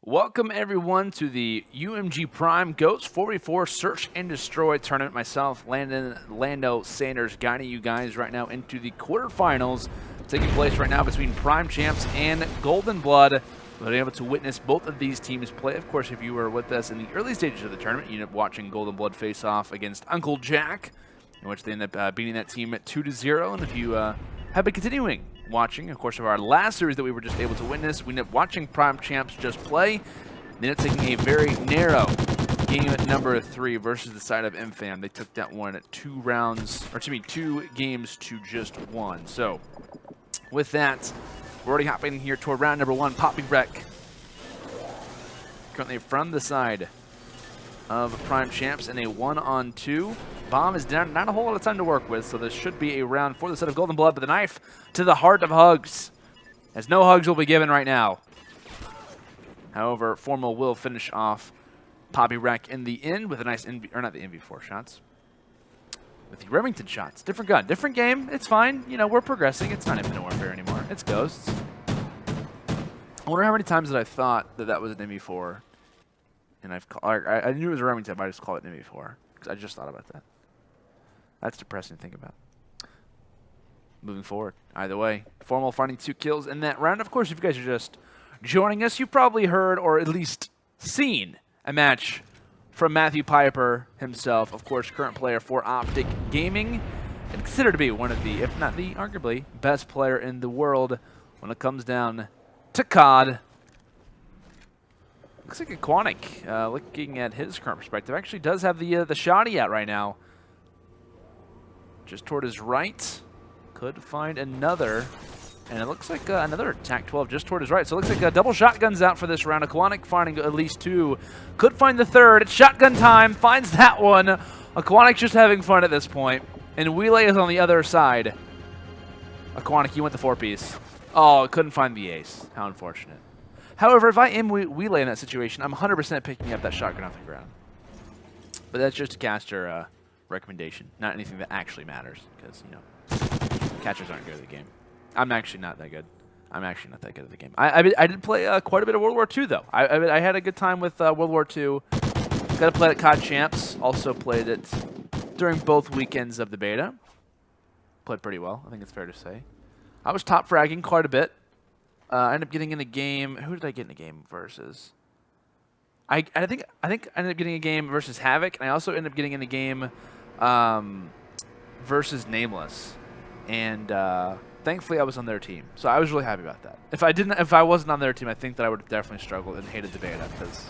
Welcome everyone to the UMG Prime Ghost 44 Search and Destroy tournament. Myself, Lando Sanders, guiding you guys right now into the quarterfinals taking place right now between PrimeChamps and GoldenBlood. We've been able to witness both of these teams play. Of course, if you were with us in the early stages of the tournament, you ended up watching GoldenBlood face off against Uncle Jack, in which they ended up beating that team at 2-0. And if you have been continuing watching, of course, of our last series that we were just able to witness, we ended up watching PrimeChamps just play. They ended up taking a very narrow game at number 3 versus the side of MFAM. They took that one at 2 games to just 1. So, with that, we're already hopping here toward round number 1. Poppy Wreck, currently from the side of PrimeChamps in a 1-on-2. Bomb is down, not a whole lot of time to work with, so this should be a round for the set of GoldenBlood, but the knife to the heart of hugs, as no hugs will be given right now. However, Formal will finish off Poppy Wreck in the end with a nice, or not the NV4 shots, with the Remington shots. Different gun, different game, it's fine. You know, we're progressing. It's not Infinite Warfare anymore. It's Ghosts. I wonder how many times that I thought that that was an NV4, and I knew it was a Remington, but I just call it an NV4, because I just thought about that. That's depressing to think about. Moving forward, either way, Formal finding 2 kills in that round. Of course, if you guys are just joining us, you've probably heard or at least seen a match from Matthew Piper himself. Of course, current player for Optic Gaming, and considered to be one of the, if not the arguably best player in the world when it comes down to COD. Looks like Aquatic, looking at his current perspective, actually does have the shotty out right now. Just toward his right. Could find another. And it looks like another TAC-12 just toward his right. So it looks like double shotguns out for this round. Aquatic finding at least 2. Could find the third. It's shotgun time. Finds that one. Aquatic just having fun at this point. And Wheelay is on the other side. Aquatic, you went the 4-piece. Oh, couldn't find the ace. How unfortunate. However, if I am Wheelay in that situation, I'm 100% picking up that shotgun off the ground. But that's just a caster recommendation, not anything that actually matters, because, you know, catchers aren't good at the game. I'm actually not that good. I'm actually not that good at the game. I did play quite a bit of World War II, though. I had a good time with World War II. Got to play it at COD Champs. Also played it during both weekends of the beta. Played pretty well, I think it's fair to say. I was top fragging quite a bit. I ended up getting in a game. Who did I get in a game versus? I think I ended up getting a game versus Havoc, and I also ended up getting in a game versus Nameless. And thankfully, I was on their team, so I was really happy about that. If I wasn't on their team, I think that I would have definitely struggled and hated the beta, because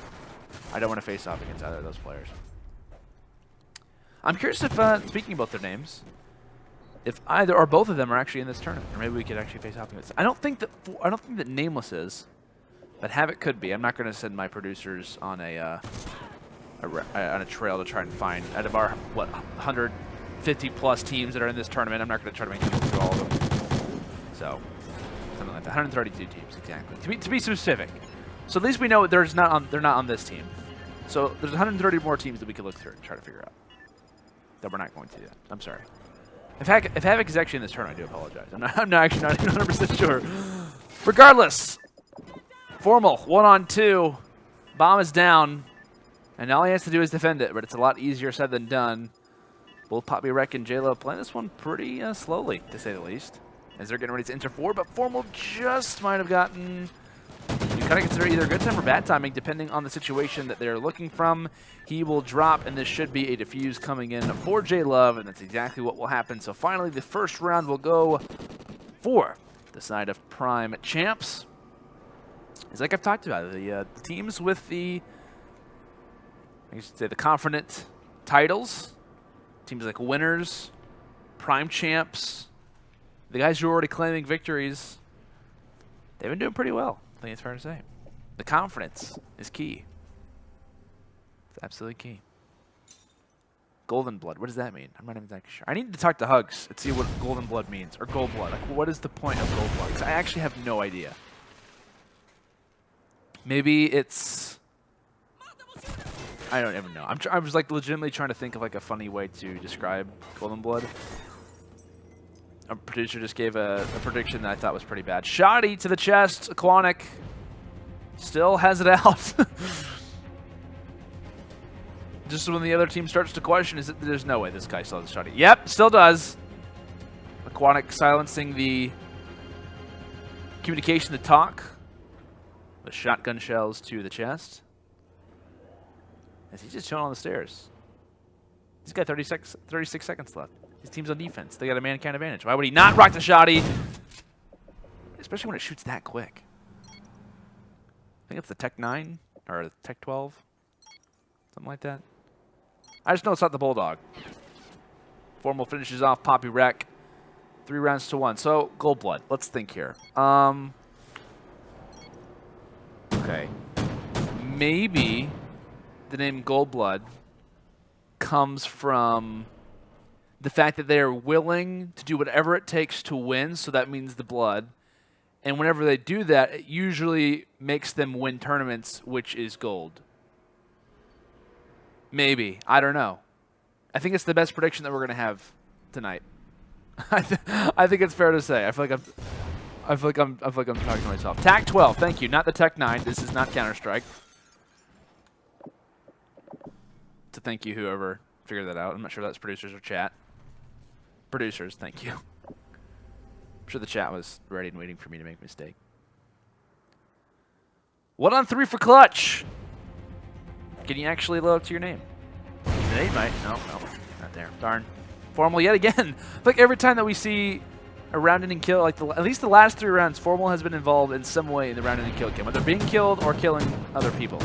I don't want to face off against either of those players. I'm curious if, speaking about their names, if either or both of them are actually in this tournament, or maybe we could actually face off against. I don't think that Nameless is, but Havoc could be. I'm not going to send my producers on a trail to try and find, out of our 150+ teams that are in this tournament, I'm not going to try to make it through all of them. So, something like that. 132 teams, exactly. To be specific. So at least we know they're not on this team. So there's 130 more teams that we could look through and try to figure out. That we're not going to do. I'm sorry. If Havoc is actually in this tournament, I do apologize. I'm actually not even 100% sure. Regardless, Formal 1-on-2. Bomb is down, and all he has to do is defend it. But it's a lot easier said than done. Both Poppy Wreck and J-Lo playing this one pretty slowly, to say the least, as they're getting ready to enter 4. But Formal just might have gotten, you kind of consider either good time or bad timing, depending on the situation that they're looking from. He will drop, and this should be a defuse coming in for J-Love, and that's exactly what will happen. So finally, the first round will go for the side of PrimeChamps. As like I've talked about, the teams with the, I should say, the confident titles, teams like Winners, PrimeChamps, the guys who are already claiming victories, they've been doing pretty well. I think it's fair to say. The confidence is key. It's absolutely key. GoldenBlood, what does that mean? I'm not even exactly sure. I need to talk to Hugs and see what GoldenBlood means, or GoldBlood. Like, what is the point of GoldBlood? Because I actually have no idea. Maybe it's, I don't even know. I was like legitimately trying to think of like a funny way to describe GoldenBlood. A producer just gave a prediction that I thought was pretty bad. Shotty to the chest, Aquatic. Still has it out. Just when the other team starts to question, is it? There's no way this guy still has a shot. Yep, still does. Aquatic silencing the communication, the talk. The shotgun shells to the chest. As he's just chilling on the stairs. He's got 36 seconds left. His team's on defense. They got a man count advantage. Why would he not rock the shotty? Especially when it shoots that quick. I think it's the Tech 9 or the Tech 12. Something like that. I just know it's not the Bulldog. Formal finishes off Poppy Wreck. 3 rounds to 1. So, GoldenBlood. Let's think here. Okay. Maybe the name GoldenBlood comes from the fact that they're willing to do whatever it takes to win, so that means the blood. And whenever they do that, it usually makes them win tournaments, which is gold. Maybe. I don't know. I think it's the best prediction that we're going to have tonight. I think it's fair to say. I feel like I'm talking to myself. TAC 12, thank you. Not the Tech 9. This is not Counter-Strike. To thank you, whoever figured that out. I'm not sure if that's producers or chat. Producers, thank you. I'm sure the chat was ready and waiting for me to make a mistake. 1 on 3 for Clutch. Can you actually load up to your name? They might. No, not there. Darn. Formal yet again. Like every time that we see a round-ending kill, like at least the last 3 rounds, Formal has been involved in some way in the round-ending kill game, whether being killed or killing other people.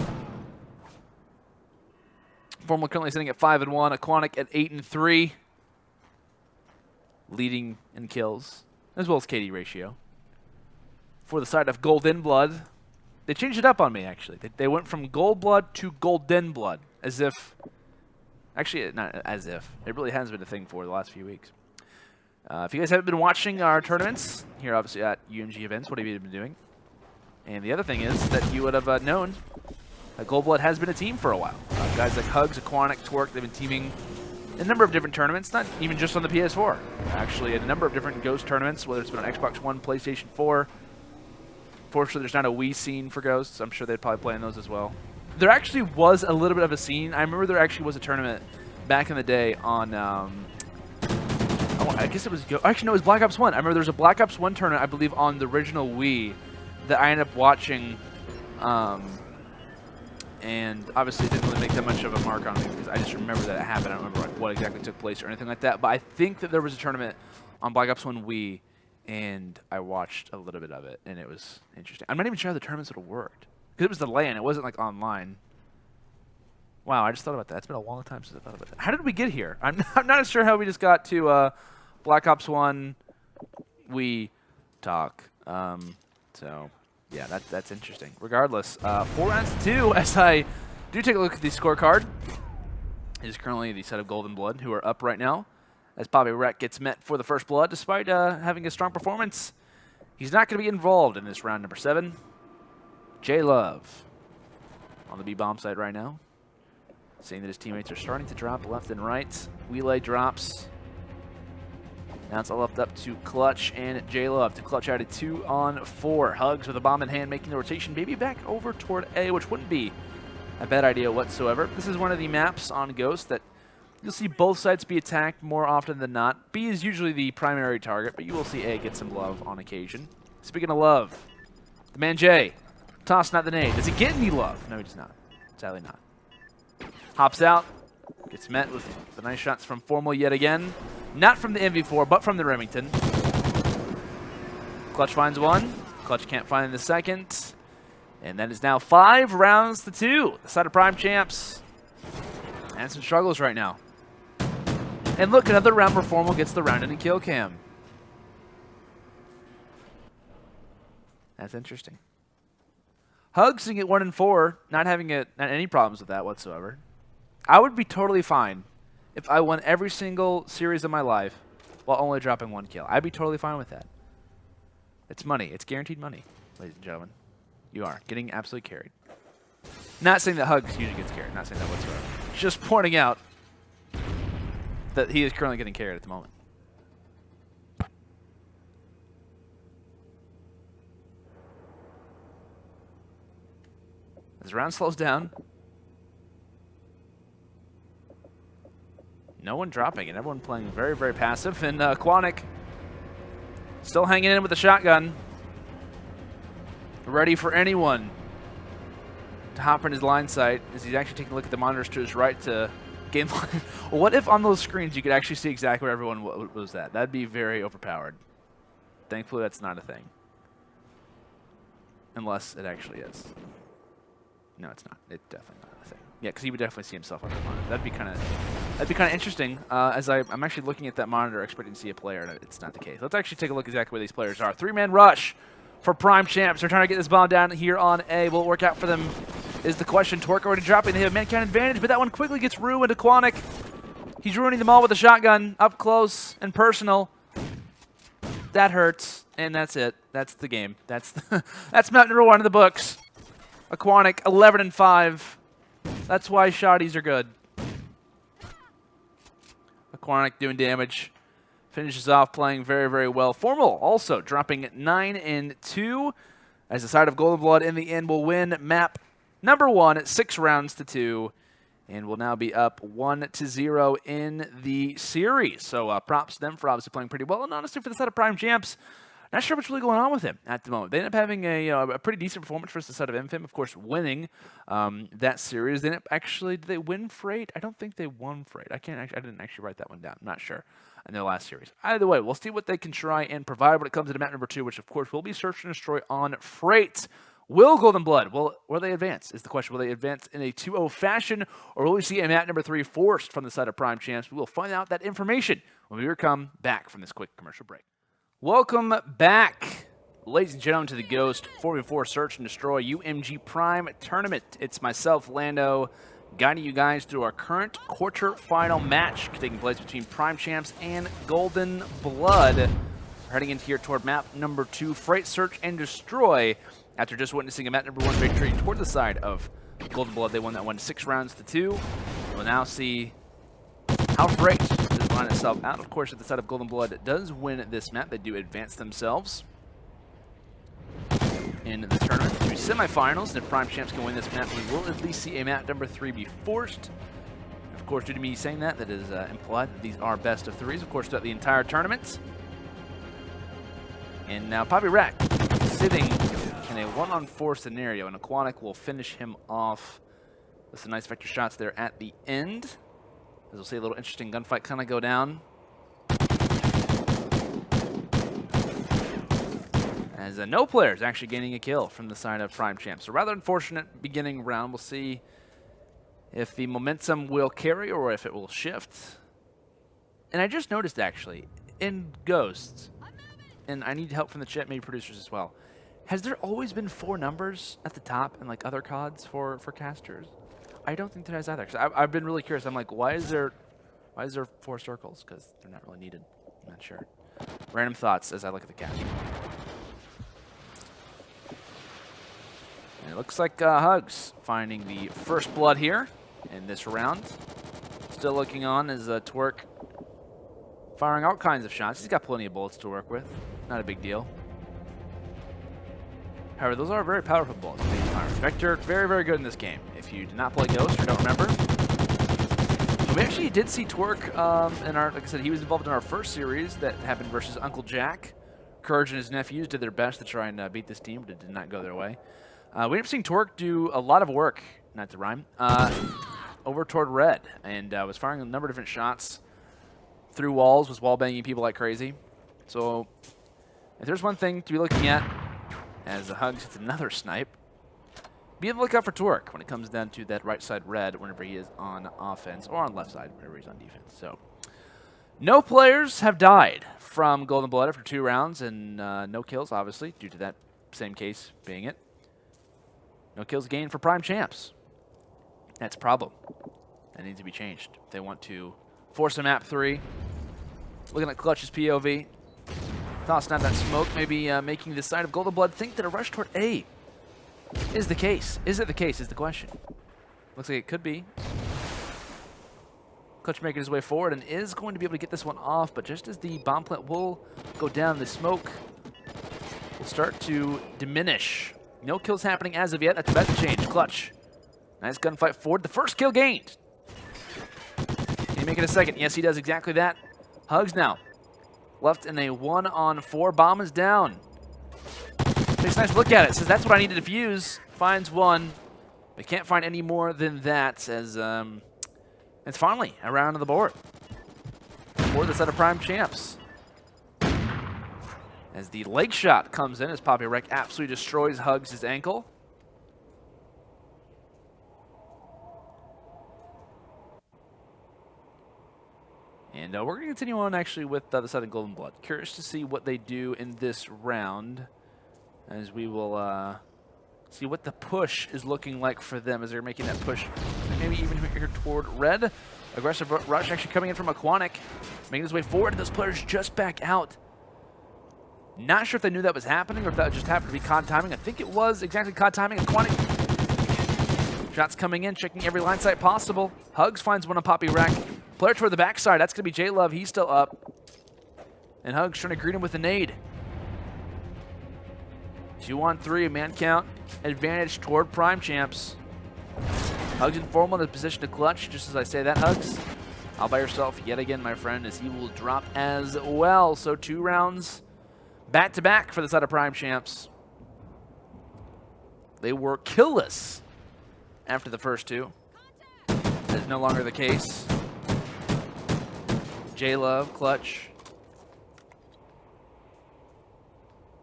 Formal currently sitting at 5-1. Aquatic at 8-3. Leading in kills, as well as KD ratio. For the side of GoldenBlood, they changed it up on me, actually. They went from GoldenBlood to GoldenBlood, as if... Actually, not as if. It really has been a thing for the last few weeks. If you guys haven't been watching our tournaments, here obviously at UMG Events, what have you been doing? And the other thing is that you would have known that GoldenBlood has been a team for a while. Guys like Hugs, Aquatic, Twerk, they've been teaming in a number of different tournaments, not even just on the PS4. Actually, a number of different Ghost tournaments, whether it's been on Xbox One, PlayStation 4. Fortunately, there's not a Wii scene for Ghosts. I'm sure they'd probably play in those as well. There actually was a little bit of a scene. I remember there actually was a tournament back in the day on, I guess it was, actually no, it was Black Ops 1. I remember there was a Black Ops 1 tournament, I believe, on the original Wii that I ended up watching, and obviously it didn't really make that much of a mark on me because I just remember that it happened. I don't remember what exactly took place or anything like that, but I think that there was a tournament on Black Ops 1 Wii, and I watched a little bit of it, and it was interesting. I'm not even sure how the tournaments would have worked. Because it was the LAN, it wasn't like online. Wow, I just thought about that. It's been a long time since I thought about that. How did we get here? I'm not sure how we just got to Black Ops 1 Wii talk. So, yeah, that's interesting. Regardless, 4 rounds to 2 as I do take a look at the scorecard. It is currently the set of GoldenBlood who are up right now as Poppy Wreck gets met for the first blood despite having a strong performance. He's not going to be involved in this round number 7. J-Love on the B-bomb side right now. Seeing that his teammates are starting to drop left and right. Wheelay drops. Now it's all left up to Clutch and J-Love. To Clutch added 2 on 4. Hugs with a bomb in hand, making the rotation maybe back over toward A, which wouldn't be a bad idea whatsoever. This is one of the maps on Ghost that you'll see both sides be attacked more often than not. B is usually the primary target, but you will see A get some love on occasion. Speaking of love, the man Jay. Tossing out the nade. Does he get any love? No, he does not. Sadly not. Hops out. Gets met with the nice shots from Formal yet again. Not from the MV4, but from the Remington. Clutch finds one. Clutch can't find the second. And that is now 5 rounds to 2. The side of PrimeChamps. And some struggles right now. And look, another round where Formal gets the round in a kill cam. That's interesting. Hugs sitting at 1 and 4, not having not any problems with that whatsoever. I would be totally fine if I won every single series of my life while only dropping 1 kill. I'd be totally fine with that. It's money. It's guaranteed money, ladies and gentlemen. You are getting absolutely carried. Not saying that Hugs usually gets carried. Not saying that whatsoever. Just pointing out that he is currently getting carried at the moment. As the round slows down. No one dropping it. Everyone playing very, very passive. And Quanic still hanging in with the shotgun. Ready for anyone to hop in his line sight as he's actually taking a look at the monitors to his right to game line. What if on those screens you could actually see exactly where everyone was at? That'd be very overpowered. Thankfully, that's not a thing. Unless it actually is. No, it's not. It's definitely not a thing. Yeah, because he would definitely see himself on the monitor. That'd be kind of interesting. As I'm actually looking at that monitor, expecting to see a player, and it's not the case. Let's actually take a look exactly where these players are. 3-man rush for PrimeChamps. They're trying to get this bomb down here on A. Will it work out for them? Is the question. Torque already dropping. They have a man count advantage, but that one quickly gets ruined to Quanic. He's ruining them all with a shotgun, up close and personal. That hurts, and that's it. That's the game. That's that's map number 1 in the books. Aquanic 11-5. That's why shotties are good. Aquanic doing damage. Finishes off playing very, very well. Formal also dropping 9-2 as the side of GoldenBlood in the end will win map number 1 at 6 rounds to 2 and will now be up 1-0 in the series. So props to them for obviously playing pretty well. And honestly, for the side of PrimeChamps, not sure what's really going on with him at the moment. They end up having a pretty decent performance versus the side of MFIM, of course, winning that series. They end up actually, did they win Freight? I don't think they won Freight. I didn't actually write that one down. I'm not sure in their last series. Either way, we'll see what they can try and provide when it comes to map number 2, which of course will be Search and Destroy on Freight. Will GoldenBlood, will they advance, is the question. Will they advance in a 2-0 fashion, or will we see a map number 3 forced from the side of PrimeChamps? We will find out that information when we come back from this quick commercial break. Welcome back, ladies and gentlemen, to the Ghost 4v4 Search and Destroy UMG Prime Tournament. It's myself, Lando, guiding you guys through our current quarterfinal match taking place between PrimeChamps and GoldenBlood. We're heading into here toward map number 2, Freight Search and Destroy. After just witnessing a map number 1 victory toward the side of GoldenBlood, they won that one 6 rounds to 2. We'll now see how Freight does line itself out. Of course, if the side of GoldenBlood does win this map, they do advance themselves in the tournament to semifinals. And if PrimeChamps can win this map, we will at least see a map number 3 be forced. Of course, due to me saying that, that is implied that these are best of 3s, of course, throughout the entire tournament. And now Poppy Rack sitting in a 1-on-4 scenario, and Aquanic will finish him off with some nice vector shots there at the end. As we'll see a little interesting gunfight kind of go down. As no players actually gaining a kill from the side of PrimeChamps. So rather unfortunate beginning round. We'll see if the momentum will carry or if it will shift. And I just noticed actually, in Ghosts, and I need help from the chat, maybe producers as well, has there always been 4 numbers at the top in like other CODs for casters? I don't think there has either. Cause I've been really curious. I'm like, why is there 4 circles? Because they're not really needed. I'm not sure. Random thoughts as I look at the caster. And it looks like Hugs finding the first blood here in this round. Still looking on as Twerk firing all kinds of shots. He's got plenty of bullets to work with. Not a big deal. However, those are very powerful bullets. Vector, very, very good in this game. If you did not play Ghost or don't remember, we actually did see Twerk in our, like I said, he was involved in our first series that happened versus Uncle Jack. Courage and his nephews did their best to try and beat this team, but it did not go their way. We ended up seeing Twerk do a lot of work, not to rhyme, over toward Red, and was firing a number of different shots through walls, was wall banging people like crazy. So if there's one thing to be looking at, as the Hugs hits another snipe, be on the lookout for Twerk when it comes down to that right side Red whenever he is on offense, or on left side whenever he's on defense. So no players have died from GoldenBlood after 2 rounds, and no kills, obviously, due to that same case being it. No kills gained for PrimeChamps. That's a problem. That needs to be changed. If they want to force a map 3. Looking at Clutch's POV. Tossing out that smoke, maybe making the side of GoldenBlood think that a rush toward A is the case. Is it the case is the question. Looks like it could be. Clutch making his way forward and is going to be able to get this one off, but just as the bomb plant will go down, the smoke will start to diminish No kills happening as of yet. That's about to change. Clutch. Nice gunfight forward. The first kill gained. Can he make it a second? Yes, he does exactly that. Hugs now. Left in a 1-on-4. Bomb is down. Takes a nice look at it. Says, that's what I need to defuse. Finds one. But can't find any more than that as it's finally a round on the board for the set of PrimeChamps. As the leg shot comes in as Poppy Wreck absolutely destroys Hugs his ankle. And we're going to continue on actually with the Southern GoldenBlood. Curious to see what they do in this round as we will see what the push is looking like for them as they're making that push. Maybe even here toward red. Aggressive rush actually coming in from Aquanic, making his way forward. Those players just back out. Not sure if they knew that was happening or if that just happened to be COD timing. I think it was exactly COD timing. Aquanic shots coming in, checking every line sight possible. Hugs finds one on Poppy Wreck. Player toward the backside. That's going to be J-Love. He's still up. And Hugs trying to greet him with a nade. 2-on-3, man count. Advantage toward PrimeChamps. Hugs informal in the position to clutch. Just as I say that, Hugs, all by yourself yet again, my friend, as he will drop as well. So 2 rounds back-to-back for the side of PrimeChamps. They were killless after the first 2. That is no longer the case. J-Love, clutch.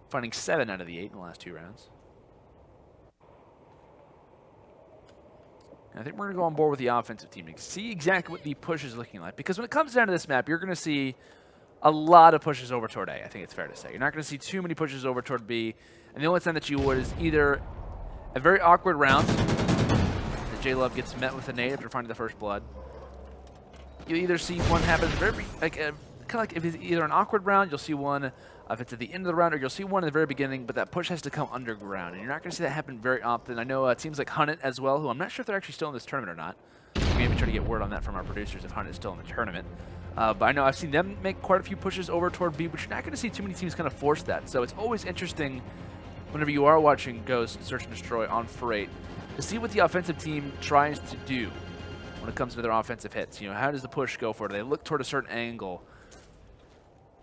Finding 7 out of the 8 in the last 2 rounds. I think we're going to go on board with the offensive team to see exactly what the push is looking like. Because when it comes down to this map, you're going to see a lot of pushes over toward A, I think it's fair to say. You're not going to see too many pushes over toward B. And the only time that you would is either a very awkward round that J-Love gets met with a nade after finding the first blood. You'll either see one happen very, kind of like if it's either an awkward round, you'll see one if it's at the end of the round, or you'll see one in the very beginning, but that push has to come underground. And you're not going to see that happen very often. I know teams like Hunt It as well, who I'm not sure if they're actually still in this tournament or not. Maybe try to get word on that from our producers if Hunt It is still in the tournament. But I know I've seen them make quite a few pushes over toward B, but you're not going to see too many teams kind of force that. So it's always interesting whenever you are watching Ghost Search and Destroy on Freight to see what the offensive team tries to do when it comes to their offensive hits. You know, how does the push go for it? Do they look toward a certain angle?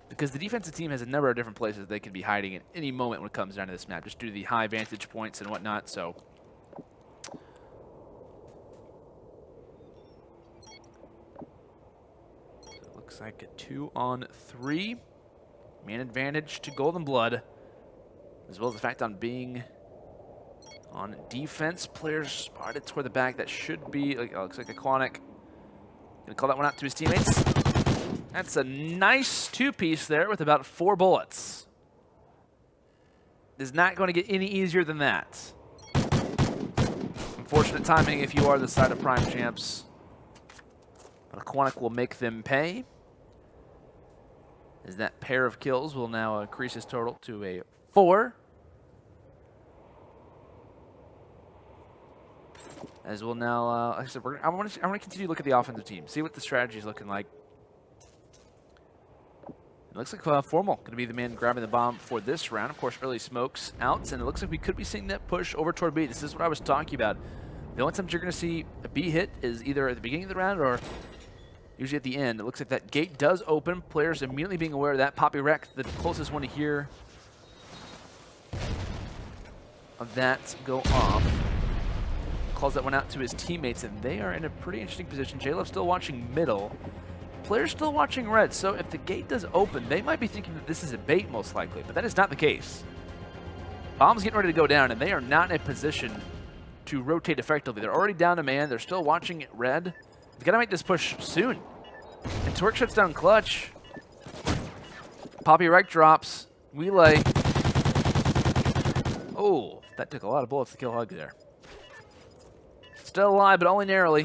Because the defensive team has a number of different places they can be hiding at any moment when it comes down to this map, just due to the high vantage points and whatnot. So it looks like a 2-on-3. Man advantage to GoldenBlood, as well as the fact on being on defense. Players spotted toward the back. That should be, looks like Aquanic. Gonna call that one out to his teammates. That's a nice 2-piece there with about 4 bullets. Is not going to get any easier than that. Unfortunate timing if you are the side of PrimeChamps. But Aquanic will make them pay, as that pair of kills will now increase his total to a 4. As we'll now, like I said, I want to continue to look at the offensive team, see what the strategy is looking like. It looks like Formal going to be the man grabbing the bomb for this round. Of course, early smokes out, and it looks like we could be seeing that push over toward B. This is what I was talking about. The only time you're going to see a B hit is either at the beginning of the round or usually at the end. It looks like that gate does open. Players immediately being aware of that. Poppy Wreck, the closest one to hear of that go off. Calls that one out to his teammates, and they are in a pretty interesting position. J-Love still watching middle. Players still watching red, so if the gate does open, they might be thinking that this is a bait most likely, but that is not the case. Bomb's getting ready to go down, and they are not in a position to rotate effectively. They're already down a man. They're still watching it red. They've got to make this push soon. And Torque shuts down clutch. Poppy Wreck drops. Relay. Oh, that took a lot of bullets to kill Hug there. Still alive, but only narrowly.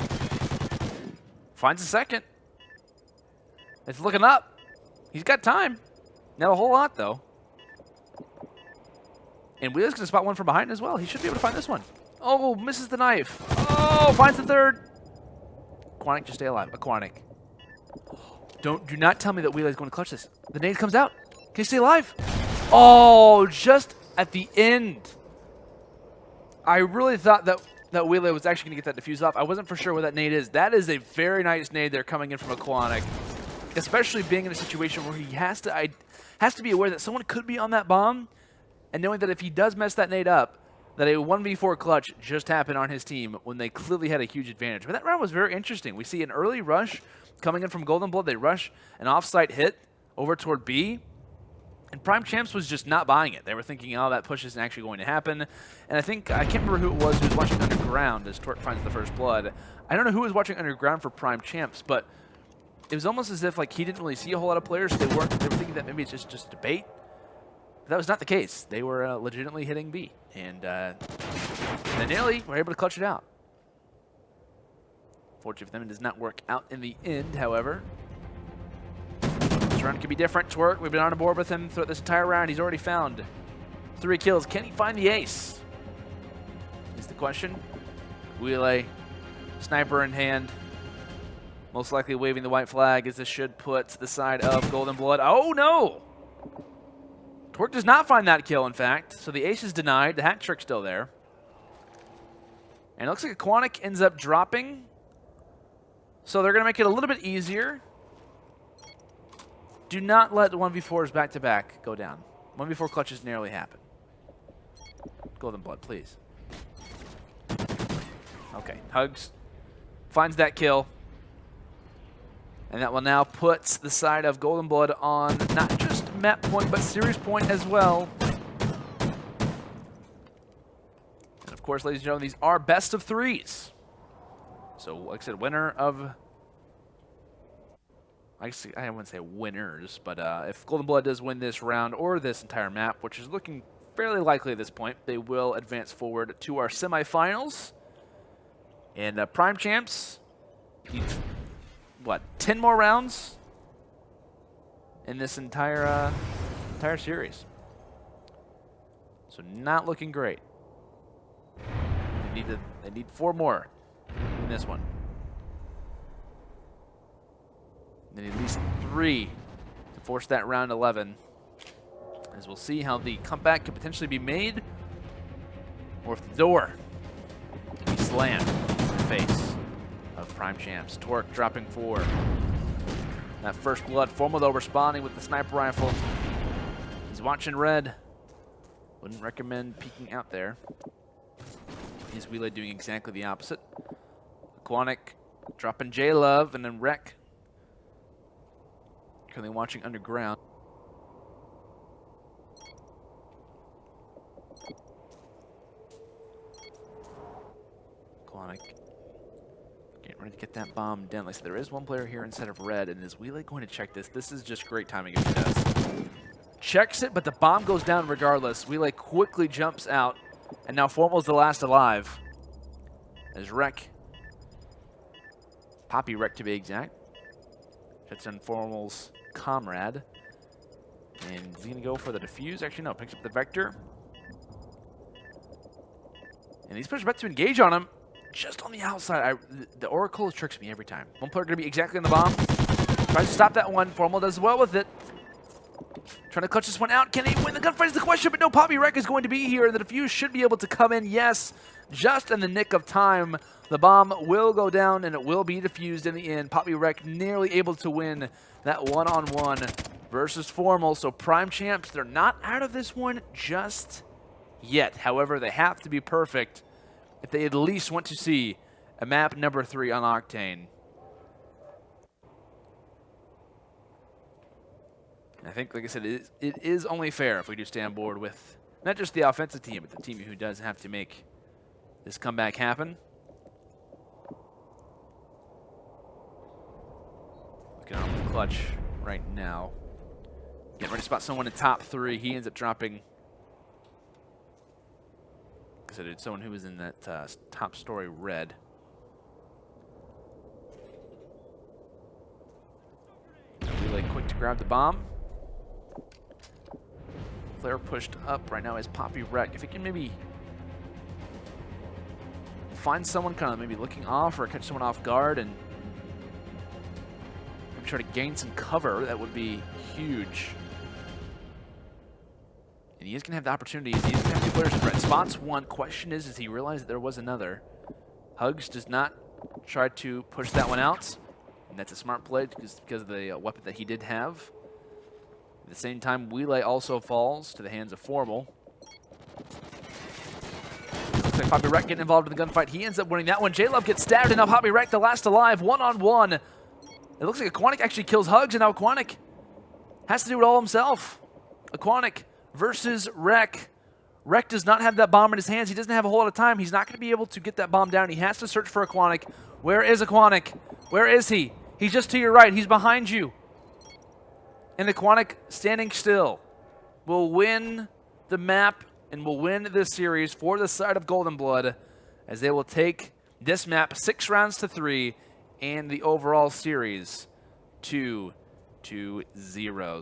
Finds a second. It's looking up. He's got time. Not a whole lot, though. And Wheeler's going to spot one from behind as well. He should be able to find this one. Oh, misses the knife. Oh, finds the third. Aquanic, just stay alive. Aquanic. Do not tell me that Wheeler's going to clutch this. The nade comes out. Can you stay alive? Oh, just at the end. I really thought that Wheeler was actually going to get that defuse off. I wasn't for sure where that nade is. That is a very nice nade there coming in from Aquanic, especially being in a situation where he has to be aware that someone could be on that bomb, and knowing that if he does mess that nade up, that a 1v4 clutch just happened on his team when they clearly had a huge advantage. But that round was very interesting. We see an early rush coming in from GoldenBlood. They rush an offsite hit over toward B. And PrimeChamps was just not buying it. They were thinking, oh, that push isn't actually going to happen. And I can't remember who it was who was watching Underground as Torque finds the first blood. I don't know who was watching Underground for PrimeChamps, but it was almost as if like he didn't really see a whole lot of players. They were thinking that maybe it's just debate. But that was not the case. They were legitimately hitting B. And they nearly were able to clutch it out. Fortunately for them, it does not work out in the end, however. This round could be different. Twerk, we've been on board with him throughout this entire round. He's already found 3 kills. Can he find the ace? Is the question. Wheeler, sniper in hand. Most likely waving the white flag as this should put the side of GoldenBlood. Oh no! Twerk does not find that kill, in fact. So the ace is denied. The hat trick's still there. And it looks like Aquanic ends up dropping. So they're going to make it a little bit easier. Do not let 1v4s back-to-back go down. 1v4 clutches nearly happen. GoldenBlood, please. Okay, Hugs finds that kill. And that will now put the side of GoldenBlood on not just map point, but series point as well. And of course, ladies and gentlemen, these are best of 3s. So, like I said, winner of... I wouldn't say winners, but if GoldenBlood does win this round or this entire map, which is looking fairly likely at this point, they will advance forward to our semifinals. And PrimeChamps needs, what, 10 more rounds in this entire series. So not looking great. They need 4 more in this one. They need at least 3 to force that round 11. As we'll see how the comeback could potentially be made, or if the door can be slammed in the face of PrimeChamps. Torque dropping 4. That first blood. Formal though responding with the sniper rifle. He's watching red. Wouldn't recommend peeking out there. Is Wheeler doing exactly the opposite? Aquanic dropping J-Love and then Wreck. Currently watching Underground. Aquanic getting ready to get that bomb down. Like I said, there is one player here instead of red, and is Wheeler going to check this? This is just great timing if he does. Checks it, but the bomb goes down regardless. Wheeler quickly jumps out, and now Formal's the last alive. As Wreck, Poppy Wreck to be exact, shuts in Formal's comrade. And is he going to go for the defuse? Actually, no. Picks up the Vector. And these players are about to engage on him. Just on the outside. The Oracle tricks me every time. One player going to be exactly on the bomb. Tries to stop that one. Formal does well with it. Trying to clutch this one out. Can he win the gunfight is the question, but no, Poppy Wreck is going to be here. The defuse should be able to come in. Yes, just in the nick of time. The bomb will go down, and it will be defused in the end. Poppy Wreck nearly able to win that one-on-one versus Formal. So PrimeChamps, they're not out of this one just yet. However, they have to be perfect if they at least want to see a map number 3 on Octane. I think, like I said, it is only fair if we do stay on board with not just the offensive team, but the team who does have to make this comeback happen. Looking on the clutch right now. Getting ready to spot someone in top 3. He ends up dropping. Like I said, it's someone who was in that top story red. Really quick to grab the bomb. Player pushed up right now is Poppy Wreck. If he can maybe find someone kind of maybe looking off or catch someone off guard and maybe try to gain some cover, that would be huge. And he is going to have the opportunity. He's going to have 2 players in red. Spots one. Question is he realized that there was another. Hugs does not try to push that one out. And that's a smart play because of the weapon that he did have. At the same time, Wheelay also falls to the hands of Formal. Looks like Poppy Wreck getting involved in the gunfight. He ends up winning that one. J-Love gets stabbed, and now Poppy Wreck, the last alive, one-on-one. It looks like Aquanic actually kills Hugs, and now Aquanic has to do it all himself. Aquanic versus Wreck. Wreck does not have that bomb in his hands. He doesn't have a whole lot of time. He's not going to be able to get that bomb down. He has to search for Aquanic. Where is Aquanic? Where is he? He's just to your right. He's behind you. And Aquanic, standing still, will win the map and will win this series for the side of GoldenBlood, as they will take this map 6 rounds to 3 and the overall series 2-0.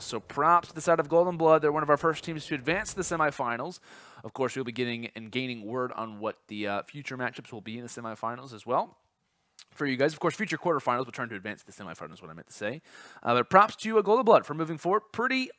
So props to the side of GoldenBlood. They're one of our first teams to advance to the semifinals. Of course, we'll be getting and gaining word on what the future matchups will be in the semifinals as well. For you guys, of course, future quarterfinals, we're trying to advance to the semifinals is what I meant to say. But props to GoldenBlood for moving forward. Pretty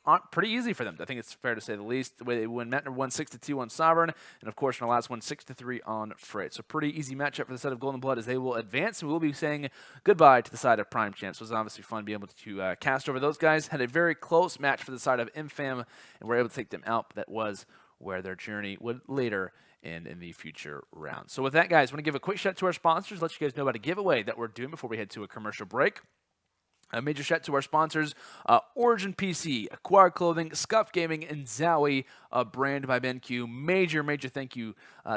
easy for them. I think it's fair to say the least. The way they won Metner 1-6-2 on Sovereign, and of course in the last one 6-3 on Freight. So pretty easy matchup for the side of GoldenBlood as they will advance. And we'll be saying goodbye to the side of PrimeChamps. It was obviously fun being able to cast over those guys. Had a very close match for the side of Infam, and we're able to take them out. But that was where their journey would later and in the future rounds. So with that, guys, I want to give a quick shout out to our sponsors, let you guys know about a giveaway that we're doing before we head to a commercial break. A major shout out to our sponsors, Origin PC, Acquired Clothing, Scuff Gaming, and Zowie, brand by BenQ. Major thank you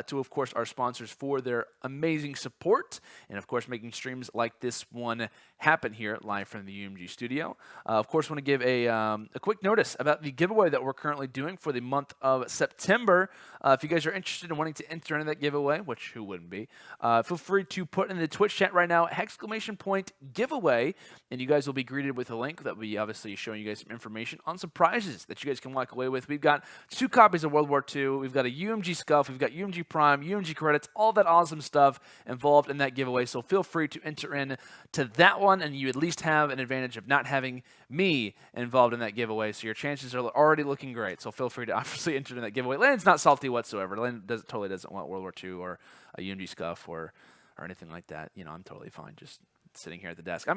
to, of course, our sponsors for their amazing support and, of course, making streams like this one happen here live from the UMG studio. Of course, I want to give a quick notice about the giveaway that we're currently doing for the month of September. If you guys are interested in wanting to enter into that giveaway, which who wouldn't be, feel free to put in the Twitch chat right now, !giveaway, and you guys will be greeted with a link that will be obviously showing you guys some information on some prizes that you guys can walk away with. We've got 2 copies of World War II. We've got a UMG Scuff. We've got UMG Prime, UMG credits, all that awesome stuff involved in that giveaway. So feel free to enter in to that one, and you at least have an advantage of not having me involved in that giveaway. So your chances are already looking great. So feel free to obviously enter in that giveaway. Landon's not salty whatsoever. Landon totally doesn't want World War II or a UMG Scuff or anything like that. You know, I'm totally fine just sitting here at the desk.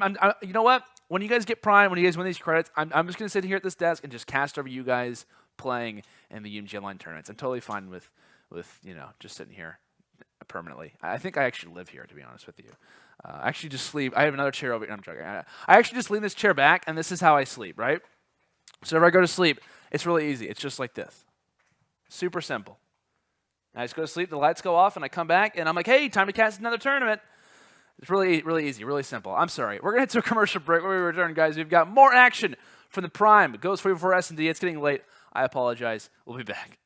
You know what? When you guys get Prime, when you guys win these credits, I'm just going to sit here at this desk and just cast over you guys playing in the UMG Online tournaments. I'm totally fine with you know, just sitting here permanently. I think I actually live here, to be honest with you. I actually just sleep. I have another chair over here. I'm joking. I actually just lean this chair back, and this is how I sleep, right? So if I go to sleep, it's really easy. It's just like this. Super simple. I just go to sleep, the lights go off, and I come back, and I'm like, hey, time to cast another tournament. It's really easy, really simple. I'm sorry. We're going to head to a commercial break. When we return, guys, we've got more action from the Prime. It goes for S&D. It's getting late. I apologize. We'll be back.